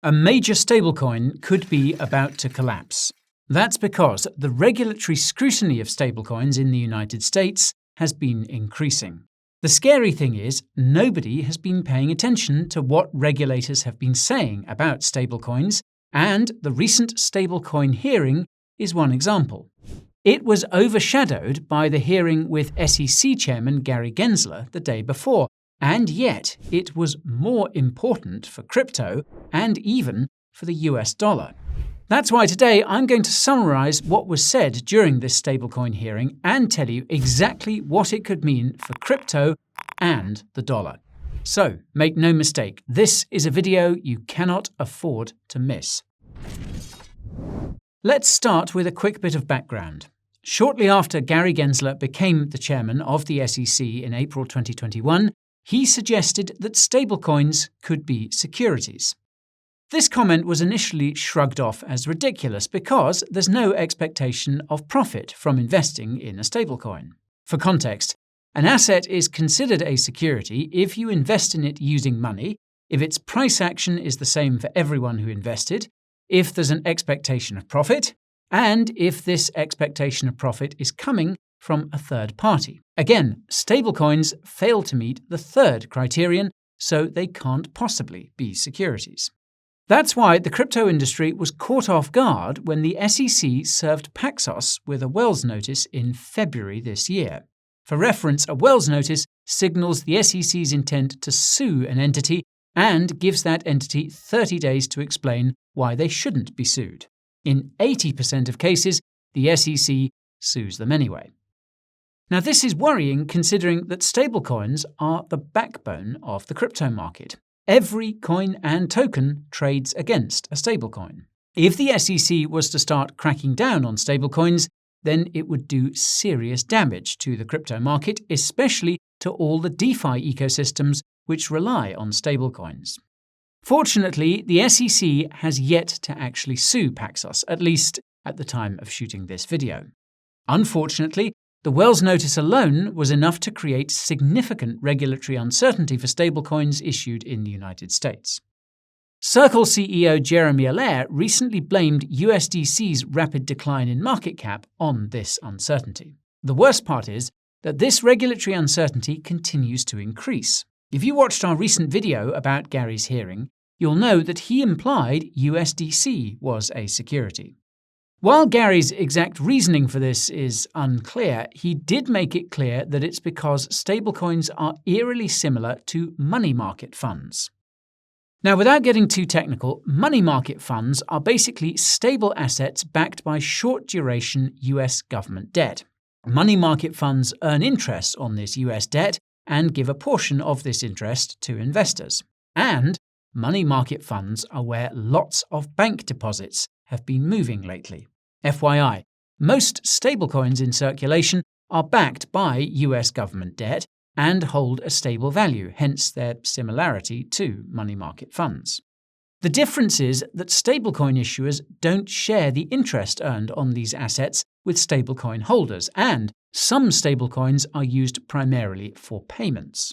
A major stablecoin could be about to collapse. That's because the regulatory scrutiny of stablecoins in the United States has been increasing. The scary thing is, nobody has been paying attention to what regulators have been saying about stablecoins, and the recent stablecoin hearing is one example. It was overshadowed by the hearing with SEC Chairman Gary Gensler the day before, and yet it was more important for crypto and even for the US dollar. That's why today I'm going to summarize what was said during this stablecoin hearing and tell you exactly what it could mean for crypto and the dollar. So, make no mistake, this is a video you cannot afford to miss. Let's start with a quick bit of background. Shortly after Gary Gensler became the chairman of the SEC in April 2021, he suggested that stablecoins could be securities. This comment was initially shrugged off as ridiculous because there's no expectation of profit from investing in a stablecoin. For context, an asset is considered a security if you invest in it using money, if its price action is the same for everyone who invested, if there's an expectation of profit, and if this expectation of profit is coming from a third party. Again, stablecoins fail to meet the third criterion, so they can't possibly be securities. That's why the crypto industry was caught off guard when the SEC served Paxos with a Wells notice in February this year. For reference, a Wells notice signals the SEC's intent to sue an entity and gives that entity 30 days to explain why they shouldn't be sued. In 80% of cases, the SEC sues them anyway. Now, this is worrying considering that stablecoins are the backbone of the crypto market. Every coin and token trades against a stablecoin. If the SEC was to start cracking down on stablecoins, then it would do serious damage to the crypto market, especially to all the DeFi ecosystems which rely on stablecoins. Fortunately, the SEC has yet to actually sue Paxos, at least at the time of shooting this video. Unfortunately, the Wells notice alone was enough to create significant regulatory uncertainty for stablecoins issued in the United States. Circle CEO Jeremy Allaire recently blamed USDC's rapid decline in market cap on this uncertainty. The worst part is that this regulatory uncertainty continues to increase. If you watched our recent video about Gary's hearing, you'll know that he implied USDC was a security. While Gary's exact reasoning for this is unclear, he did make it clear that it's because stablecoins are eerily similar to money market funds. Now, without getting too technical, money market funds are basically stable assets backed by short-duration US government debt. Money market funds earn interest on this US debt and give a portion of this interest to investors. And money market funds are where lots of bank deposits have been moving lately. FYI, most stablecoins in circulation are backed by US government debt and hold a stable value, hence their similarity to money market funds. The difference is that stablecoin issuers don't share the interest earned on these assets with stablecoin holders, and some stablecoins are used primarily for payments.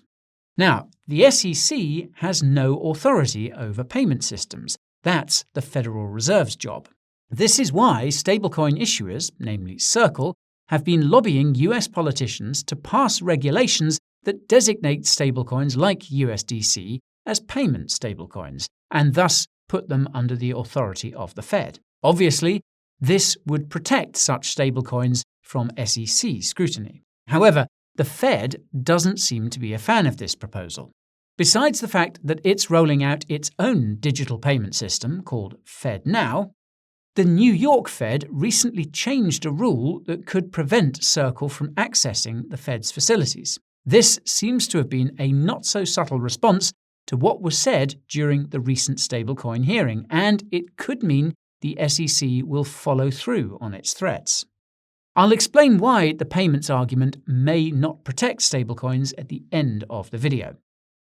Now, the SEC has no authority over payment systems. That's the Federal Reserve's job. This is why stablecoin issuers, namely Circle, have been lobbying US politicians to pass regulations that designate stablecoins like USDC as payment stablecoins, and thus put them under the authority of the Fed. Obviously, this would protect such stablecoins from SEC scrutiny. However, the Fed doesn't seem to be a fan of this proposal. Besides the fact that it's rolling out its own digital payment system called FedNow, the New York Fed recently changed a rule that could prevent Circle from accessing the Fed's facilities. This seems to have been a not-so-subtle response to what was said during the recent stablecoin hearing, and it could mean the SEC will follow through on its threats. I'll explain why the payments argument may not protect stablecoins at the end of the video.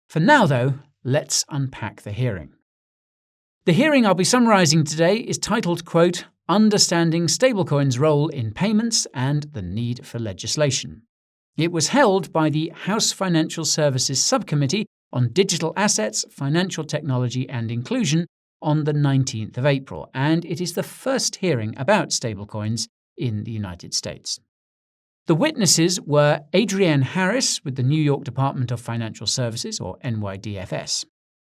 For now, though, let's unpack the hearing. The hearing I'll be summarizing today is titled, quote, Understanding Stablecoins' Role in Payments and the Need for Legislation. It was held by the House Financial Services Subcommittee on Digital Assets, Financial Technology and Inclusion on the 19th of April, and it is the first hearing about stablecoins in the United States. The witnesses were Adrienne Harris with the New York Department of Financial Services, or NYDFS,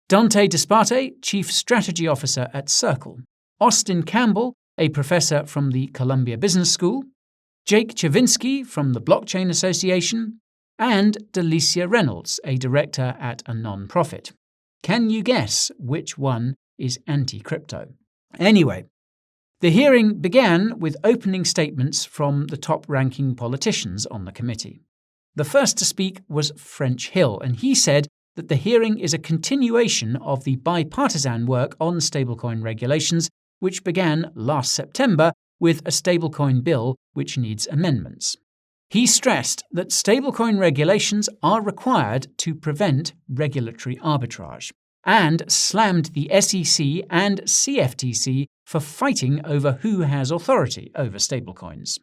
Dante Disparte, Chief Strategy Officer at Circle, Austin Campbell, a professor from the Columbia Business School, Jake Chavinsky from the Blockchain Association, and Delicia Reynolds, a director at a non-profit. Can you guess which one is anti-crypto? Anyway, the hearing began with opening statements from the top-ranking politicians on the committee. The first to speak was French Hill, and he said that the hearing is a continuation of the bipartisan work on stablecoin regulations, which began last September with a stablecoin bill which needs amendments. He stressed that stablecoin regulations are required to prevent regulatory arbitrage, and slammed the SEC and CFTC for fighting over who has authority over stablecoins.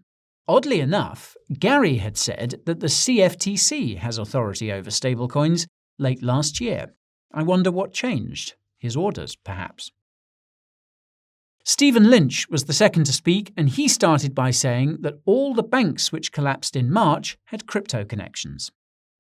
Oddly enough, Gary had said that the CFTC has authority over stablecoins late last year. I wonder what changed. His orders, perhaps. Stephen Lynch was the second to speak, and he started by saying that all the banks which collapsed in March had crypto connections.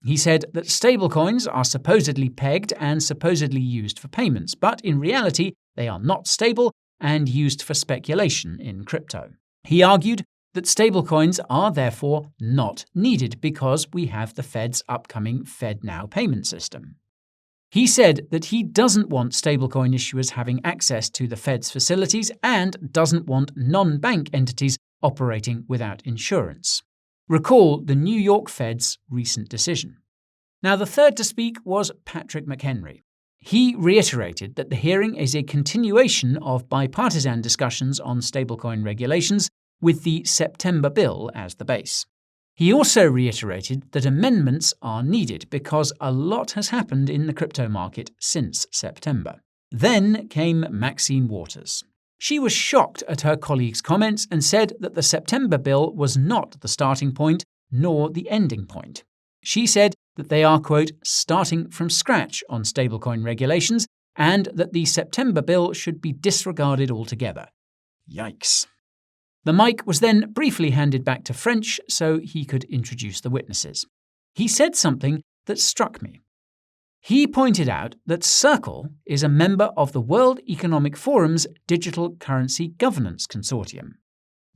He said that stablecoins are supposedly pegged and supposedly used for payments, but in reality they are not stable and used for speculation in crypto. He argued that stablecoins are therefore not needed because we have the Fed's upcoming FedNow payment system. He said that he doesn't want stablecoin issuers having access to the Fed's facilities and doesn't want non-bank entities operating without insurance. Recall the New York Fed's recent decision. Now, the third to speak was Patrick McHenry. He reiterated that the hearing is a continuation of bipartisan discussions on stablecoin regulations with the September bill as the base. He also reiterated that amendments are needed because a lot has happened in the crypto market since September. Then came Maxine Waters. She was shocked at her colleagues' comments and said that the September bill was not the starting point nor the ending point. She said that they are, quote, starting from scratch on stablecoin regulations and that the September bill should be disregarded altogether. Yikes. The mic was then briefly handed back to French so he could introduce the witnesses. He said something that struck me. He pointed out that Circle is a member of the World Economic Forum's Digital Currency Governance Consortium.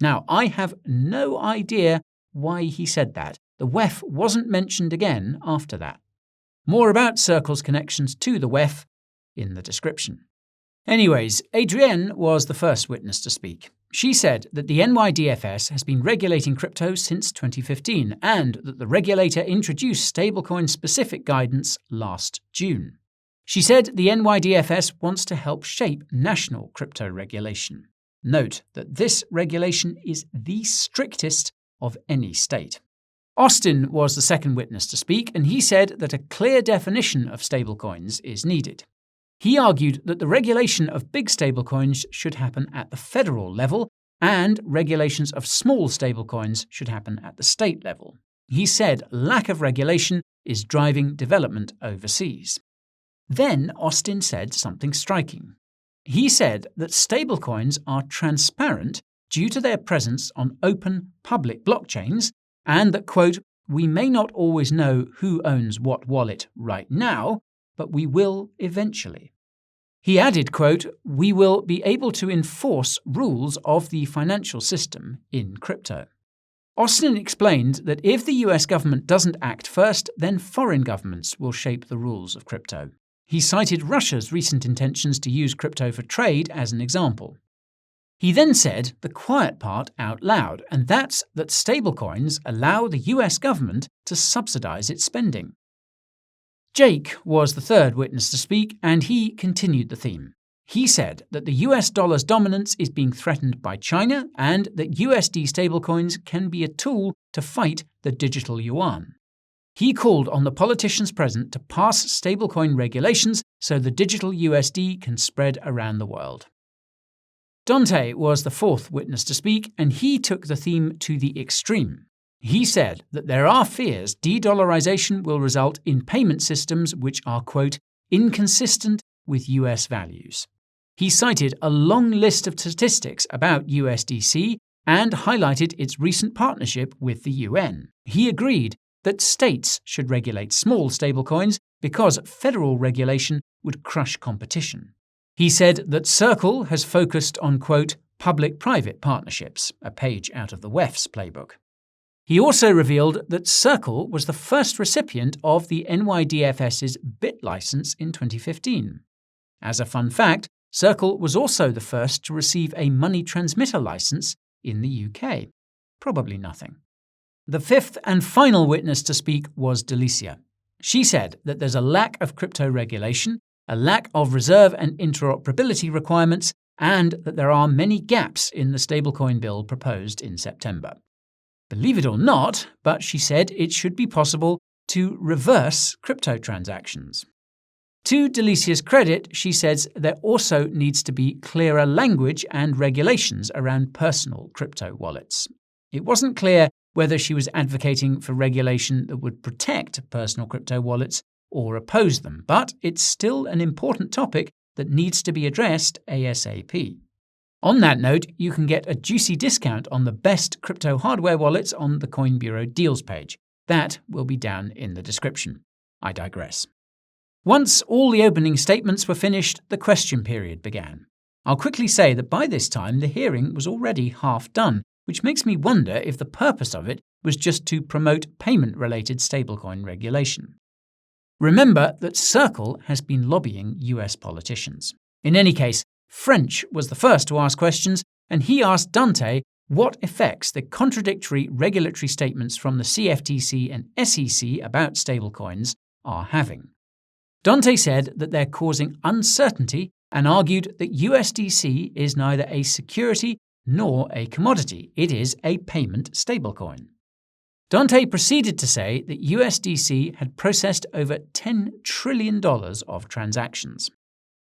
Now, I have no idea why he said that. The WEF wasn't mentioned again after that. More about Circle's connections to the WEF in the description. Anyways, Adrienne was the first witness to speak. She said that the NYDFS has been regulating crypto since 2015 and that the regulator introduced stablecoin-specific guidance last June. She said the NYDFS wants to help shape national crypto regulation. Note that this regulation is the strictest of any state. Austin was the second witness to speak, and he said that a clear definition of stablecoins is needed. He argued that the regulation of big stablecoins should happen at the federal level and regulations of small stablecoins should happen at the state level. He said lack of regulation is driving development overseas. Then Austin said something striking. He said that stablecoins are transparent due to their presence on open public blockchains and that, quote, we may not always know who owns what wallet right now, but we will eventually. He added, quote, we will be able to enforce rules of the financial system in crypto. Austin explained that if the US government doesn't act first, then foreign governments will shape the rules of crypto. He cited Russia's recent intentions to use crypto for trade as an example. He then said the quiet part out loud, and that's that stablecoins allow the US government to subsidize its spending. Jake was the third witness to speak, and he continued the theme. He said that the US dollar's dominance is being threatened by China and that USD stablecoins can be a tool to fight the digital yuan. He called on the politicians present to pass stablecoin regulations so the digital USD can spread around the world. Dante was the fourth witness to speak, and he took the theme to the extreme. He said that there are fears de-dollarization will result in payment systems which are, quote, inconsistent with US values. He cited a long list of statistics about USDC and highlighted its recent partnership with the UN. He agreed that states should regulate small stablecoins because federal regulation would crush competition. He said that Circle has focused on, quote, public-private partnerships, a page out of the WEF's playbook. He also revealed that Circle was the first recipient of the NYDFS's BIT license in 2015. As a fun fact, Circle was also the first to receive a money transmitter license in the UK. Probably nothing. The fifth and final witness to speak was Delicia. She said that there's a lack of crypto regulation, a lack of reserve and interoperability requirements, and that there are many gaps in the stablecoin bill proposed in September. Believe it or not, but she said it should be possible to reverse crypto transactions. To Delicia's credit, she says there also needs to be clearer language and regulations around personal crypto wallets. It wasn't clear whether she was advocating for regulation that would protect personal crypto wallets or oppose them, but it's still an important topic that needs to be addressed ASAP. On that note, you can get a juicy discount on the best crypto hardware wallets on the Coin Bureau deals page. That will be down in the description. I digress. Once all the opening statements were finished, the question period began. I'll quickly say that by this time the hearing was already half done, which makes me wonder if the purpose of it was just to promote payment-related stablecoin regulation. Remember that Circle has been lobbying US politicians. In any case, French was the first to ask questions, and he asked Dante what effects the contradictory regulatory statements from the CFTC and SEC about stablecoins are having. Dante said that they're causing uncertainty and argued that USDC is neither a security nor a commodity. It is a payment stablecoin. Dante proceeded to say that USDC had processed over $10 trillion of transactions.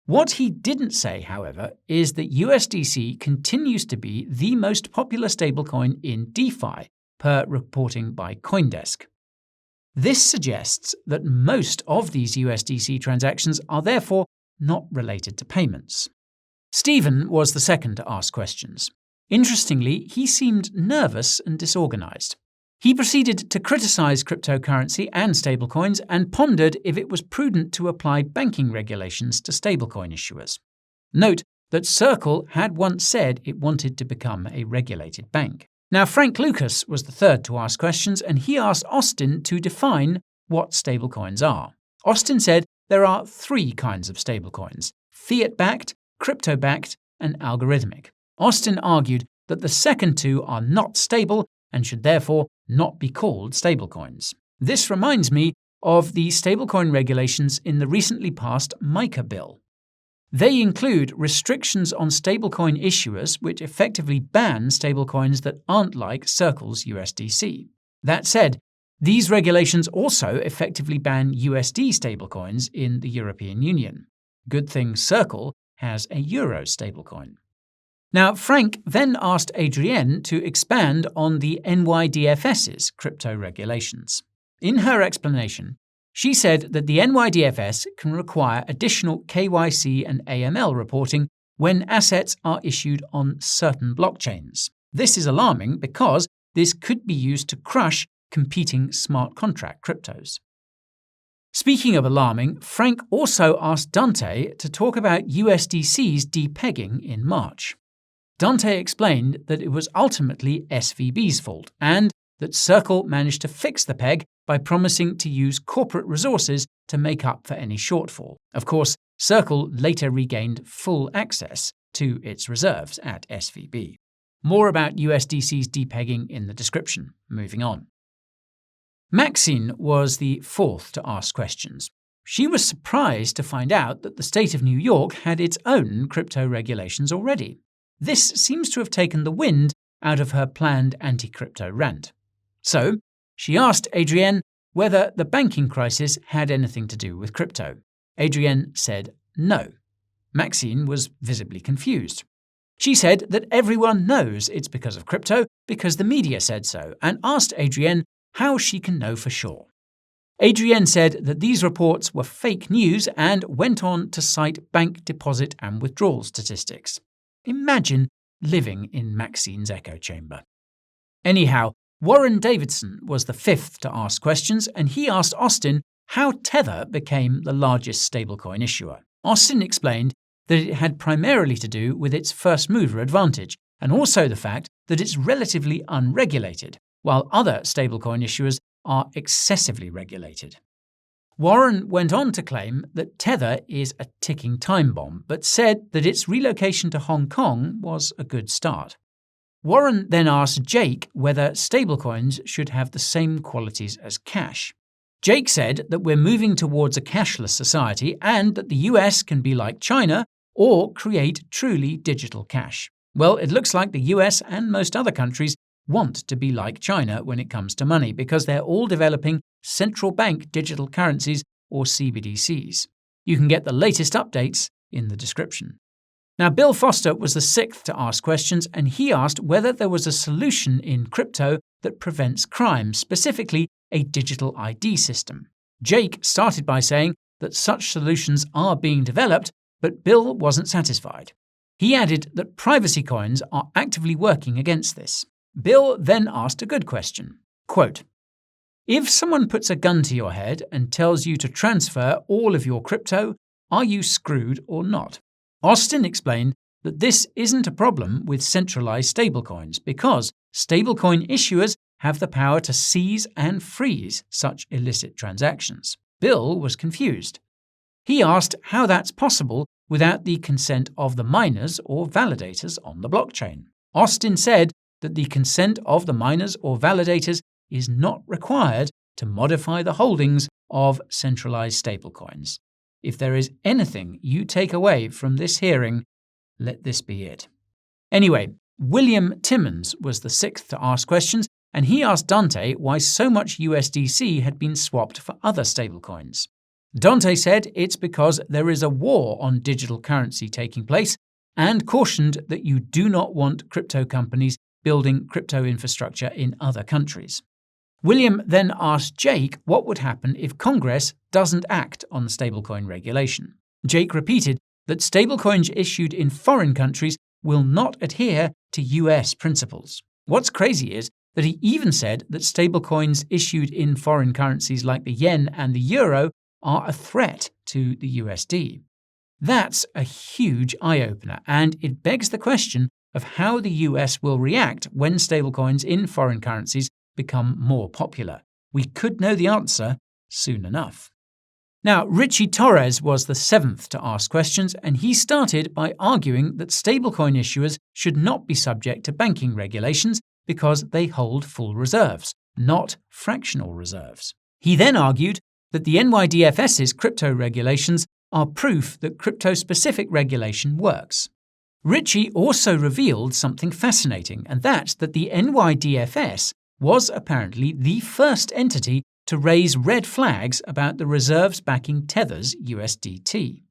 What he didn't say, however, is that USDC continues to be the most popular stablecoin in DeFi, per reporting by CoinDesk. This suggests that most of these USDC transactions are therefore not related to payments. Stephen was the second to ask questions. Interestingly, he seemed nervous and disorganized. He proceeded to criticize cryptocurrency and stablecoins and pondered if it was prudent to apply banking regulations to stablecoin issuers. Note that Circle had once said it wanted to become a regulated bank. Now, Frank Lucas was the third to ask questions, and he asked Austin to define what stablecoins are. Austin said there are three kinds of stablecoins: fiat-backed, crypto-backed, and algorithmic. Austin argued that the second two are not stable and should therefore not be called stablecoins. This reminds me of the stablecoin regulations in the recently passed MiCA bill. They include restrictions on stablecoin issuers which effectively ban stablecoins that aren't like Circle's USDC. That said, these regulations also effectively ban USD stablecoins in the European Union. Good thing Circle has a Euro stablecoin. Now, Frank then asked Adrienne to expand on the NYDFS's crypto regulations. In her explanation, she said that the NYDFS can require additional KYC and AML reporting when assets are issued on certain blockchains. This is alarming because this could be used to crush competing smart contract cryptos. Speaking of alarming, Frank also asked Dante to talk about USDC's depegging in March. Dante explained that it was ultimately SVB's fault and that Circle managed to fix the peg by promising to use corporate resources to make up for any shortfall. Of course, Circle later regained full access to its reserves at SVB. More about USDC's depegging in the description. Moving on. Maxine was the fourth to ask questions. She was surprised to find out that the state of New York had its own crypto regulations already. This seems to have taken the wind out of her planned anti-crypto rant. So, she asked Adrienne whether the banking crisis had anything to do with crypto. Adrienne said no. Maxine was visibly confused. She said that everyone knows it's because of crypto because the media said so, and asked Adrienne how she can know for sure. Adrienne said that these reports were fake news and went on to cite bank deposit and withdrawal statistics. Imagine living in Maxine's echo chamber. Anyhow, Warren Davidson was the fifth to ask questions, and he asked Austin how Tether became the largest stablecoin issuer. Austin explained that it had primarily to do with its first-mover advantage, and also the fact that it's relatively unregulated, while other stablecoin issuers are excessively regulated. Warren went on to claim that Tether is a ticking time bomb, but said that its relocation to Hong Kong was a good start. Warren then asked Jake whether stablecoins should have the same qualities as cash. Jake said that we're moving towards a cashless society and that the US can be like China or create truly digital cash. Well, it looks like the US and most other countries want to be like China when it comes to money because they're all developing central bank digital currencies or CBDCs. You can get the latest updates in the description. Now, Bill Foster was the sixth to ask questions, and he asked whether there was a solution in crypto that prevents crime, specifically a digital ID system. Jake started by saying that such solutions are being developed, but Bill wasn't satisfied. He added that privacy coins are actively working against this. Bill then asked a good question. Quote, "If someone puts a gun to your head and tells you to transfer all of your crypto, are you screwed or not?" Austin explained that this isn't a problem with centralized stablecoins because stablecoin issuers have the power to seize and freeze such illicit transactions. Bill was confused. He asked how that's possible without the consent of the miners or validators on the blockchain. Austin said that the consent of the miners or validators is not required to modify the holdings of centralized stablecoins. If there is anything you take away from this hearing, let this be it. Anyway, William Timmons was the sixth to ask questions, and he asked Dante why so much USDC had been swapped for other stablecoins. Dante said it's because there is a war on digital currency taking place and cautioned that you do not want crypto companies building crypto infrastructure in other countries. William then asked Jake what would happen if Congress doesn't act on the stablecoin regulation. Jake repeated that stablecoins issued in foreign countries will not adhere to US principles. What's crazy is that he even said that stablecoins issued in foreign currencies like the yen and the euro are a threat to the USD. That's a huge eye-opener, and it begs the question of how the US will react when stablecoins in foreign currencies become more popular. We could know the answer soon enough. Now, Richie Torres was the seventh to ask questions, and he started by arguing that stablecoin issuers should not be subject to banking regulations because they hold full reserves, not fractional reserves. He then argued that the NYDFS's crypto regulations are proof that crypto-specific regulation works. Richie also revealed something fascinating, and that's that the NYDFS was apparently the first entity to raise red flags about the reserves backing Tether's USDT.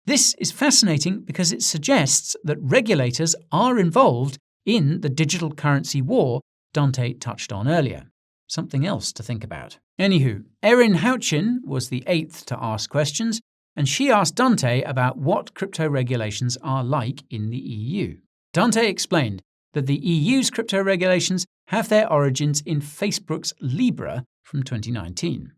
This is fascinating because it suggests that regulators are involved in the digital currency war Dante touched on earlier. Something else to think about. Anywho, Erin Houchin was the eighth to ask questions, and she asked Dante about what crypto regulations are like in the EU. Dante explained that the EU's crypto regulations have their origins in Facebook's Libra from 2019.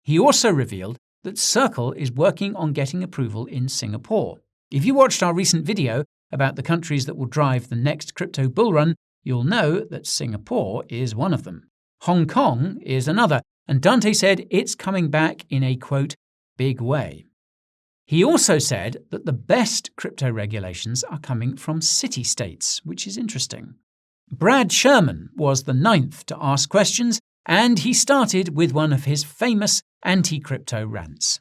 He also revealed that Circle is working on getting approval in Singapore. If you watched our recent video about the countries that will drive the next crypto bull run, you'll know that Singapore is one of them. Hong Kong is another, and Dante said it's coming back in a, quote, big way. He also said that the best crypto regulations are coming from city-states, which is interesting. Brad Sherman was the ninth to ask questions, and he started with one of his famous anti-crypto rants.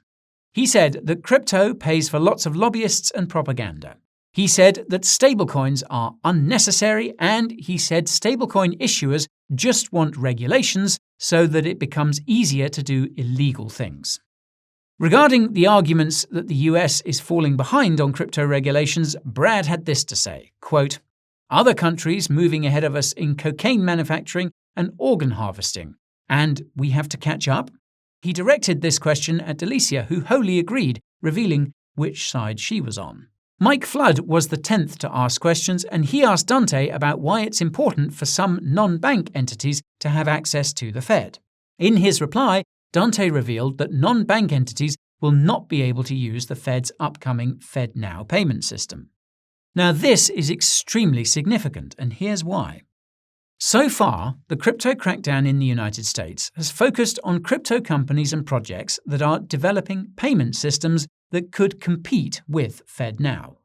He said that crypto pays for lots of lobbyists and propaganda. He said that stablecoins are unnecessary, and he said stablecoin issuers just want regulations so that it becomes easier to do illegal things. Regarding the arguments that the US is falling behind on crypto regulations, Brad had this to say, quote, "Other countries moving ahead of us in cocaine manufacturing and organ harvesting, and we have to catch up? He directed this question at Delicia, who wholly agreed, revealing which side she was on. Mike Flood was the 10th to ask questions, and he asked Dante about why it's important for some non-bank entities to have access to the Fed. In his reply, Dante revealed that non-bank entities will not be able to use the Fed's upcoming FedNow payment system. Now, this is extremely significant, and here's why. So far, the crypto crackdown in the United States has focused on crypto companies and projects that are developing payment systems that could compete with FedNow.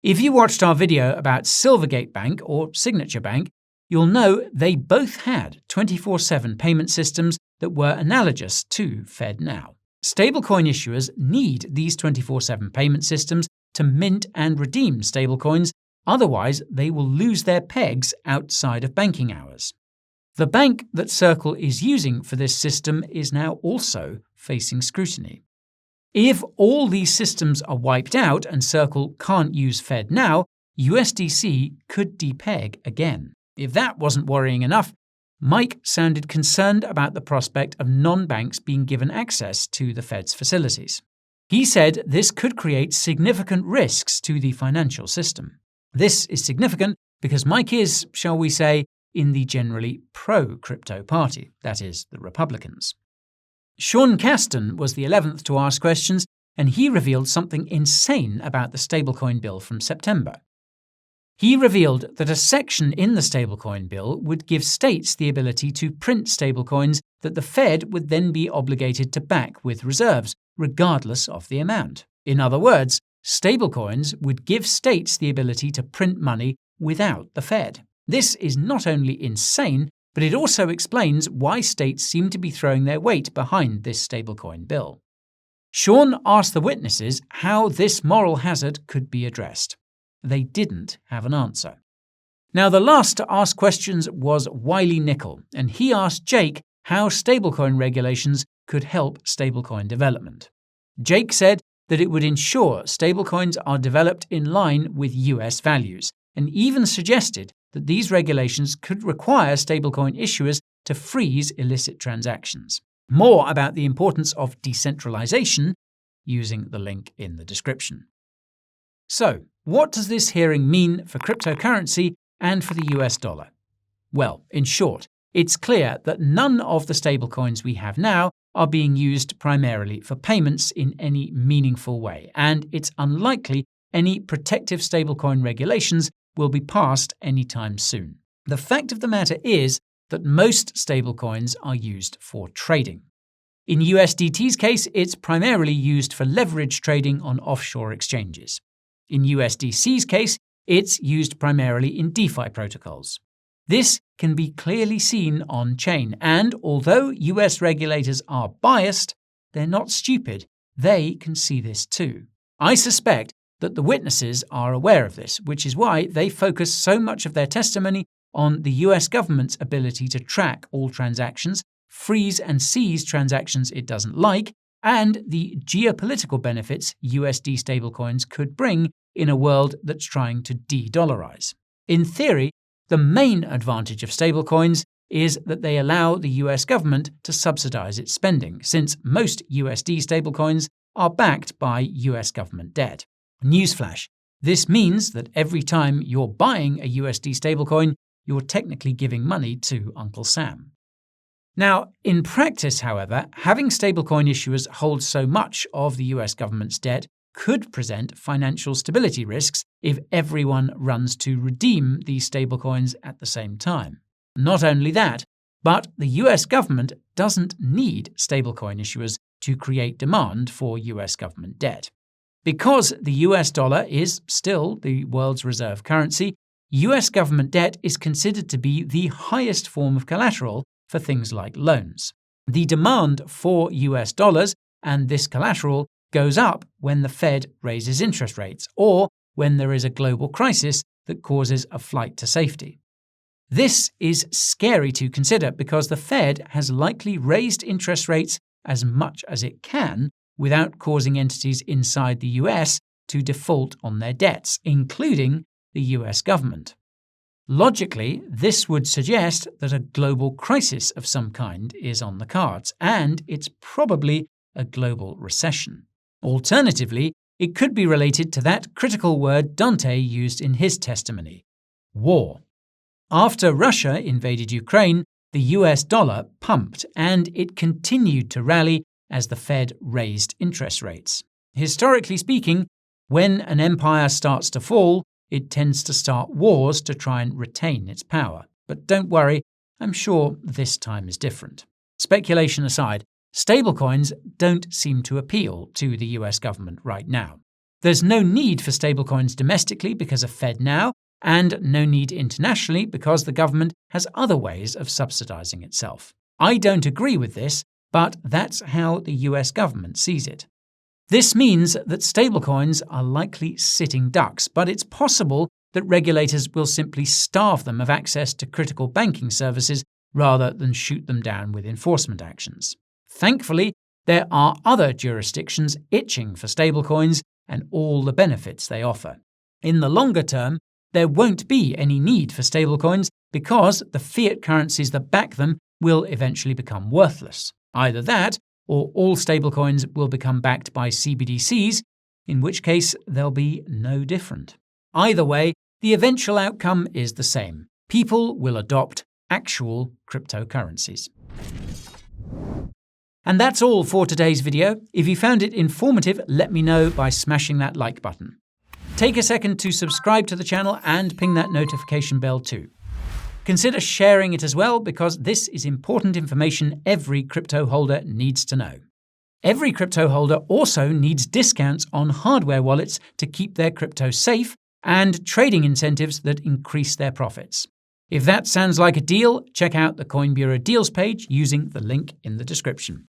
If you watched our video about Silvergate Bank or Signature Bank, you'll know they both had 24/7 payment systems that were analogous to FedNow. Stablecoin issuers need these 24/7 payment systems to mint and redeem stablecoins, otherwise they will lose their pegs outside of banking hours. The bank that Circle is using for this system is now also facing scrutiny. If all these systems are wiped out and Circle can't use FedNow, USDC could depeg again. If that wasn't worrying enough, Mike sounded concerned about the prospect of non-banks being given access to the Fed's facilities. He said this could create significant risks to the financial system. This is significant because Mike is, shall we say, in the generally pro-crypto party, that is, the Republicans. Sean Caston was the 11th to ask questions, and he revealed something insane about the stablecoin bill from September. He revealed that a section in the stablecoin bill would give states the ability to print stablecoins that the Fed would then be obligated to back with reserves, regardless of the amount. In other words, stablecoins would give states the ability to print money without the Fed. This is not only insane, but it also explains why states seem to be throwing their weight behind this stablecoin bill. Sean asked the witnesses how this moral hazard could be addressed. They didn't have an answer. Now, the last to ask questions was Wiley Nickel, and he asked Jake how stablecoin regulations could help stablecoin development. Jake said that it would ensure stablecoins are developed in line with US values, and even suggested that these regulations could require stablecoin issuers to freeze illicit transactions. More about the importance of decentralization using the link in the description. So, what does this hearing mean for cryptocurrency and for the US dollar? Well, in short, it's clear that none of the stablecoins we have now are being used primarily for payments in any meaningful way, and it's unlikely any protective stablecoin regulations will be passed anytime soon. The fact of the matter is that most stablecoins are used for trading. In USDT's case, it's primarily used for leverage trading on offshore exchanges. In USDC's case, it's used primarily in DeFi protocols. This can be clearly seen on-chain, and although US regulators are biased, they're not stupid. They can see this too. I suspect that the witnesses are aware of this, which is why they focus so much of their testimony on the US government's ability to track all transactions, freeze and seize transactions it doesn't like, and the geopolitical benefits USD stablecoins could bring in a world that's trying to de-dollarize. In theory, the main advantage of stablecoins is that they allow the US government to subsidize its spending, since most USD stablecoins are backed by US government debt. Newsflash: this means that every time you're buying a USD stablecoin, you're technically giving money to Uncle Sam. Now, in practice, however, having stablecoin issuers hold so much of the US government's debt could present financial stability risks if everyone runs to redeem these stablecoins at the same time. Not only that, but the US government doesn't need stablecoin issuers to create demand for US government debt. Because the US dollar is still the world's reserve currency, US government debt is considered to be the highest form of collateral for things like loans. The demand for US dollars and this collateral goes up when the Fed raises interest rates or when there is a global crisis that causes a flight to safety. This is scary to consider because the Fed has likely raised interest rates as much as it can without causing entities inside the US to default on their debts, including the US government. Logically, this would suggest that a global crisis of some kind is on the cards, and it's probably a global recession. Alternatively, it could be related to that critical word Dante used in his testimony: war. After Russia invaded Ukraine, the US dollar pumped, and it continued to rally as the Fed raised interest rates. Historically speaking, when an empire starts to fall, it tends to start wars to try and retain its power. But don't worry, I'm sure this time is different. Speculation aside, stablecoins don't seem to appeal to the US government right now. There's no need for stablecoins domestically because of FedNow, and no need internationally because the government has other ways of subsidizing itself. I don't agree with this, but that's how the US government sees it. This means that stablecoins are likely sitting ducks, but it's possible that regulators will simply starve them of access to critical banking services rather than shoot them down with enforcement actions. Thankfully, there are other jurisdictions itching for stablecoins and all the benefits they offer. In the longer term, there won't be any need for stablecoins because the fiat currencies that back them will eventually become worthless. Either that, or all stablecoins will become backed by CBDCs, in which case they'll be no different. Either way, the eventual outcome is the same. People will adopt actual cryptocurrencies. And that's all for today's video. If you found it informative, let me know by smashing that like button. Take a second to subscribe to the channel and ping that notification bell too. Consider sharing it as well because this is important information every crypto holder needs to know. Every crypto holder also needs discounts on hardware wallets to keep their crypto safe and trading incentives that increase their profits. If that sounds like a deal, check out the Coin Bureau deals page using the link in the description.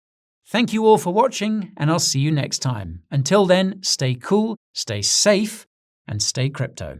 Thank you all for watching, and I'll see you next time. Until then, stay cool, stay safe, and stay crypto.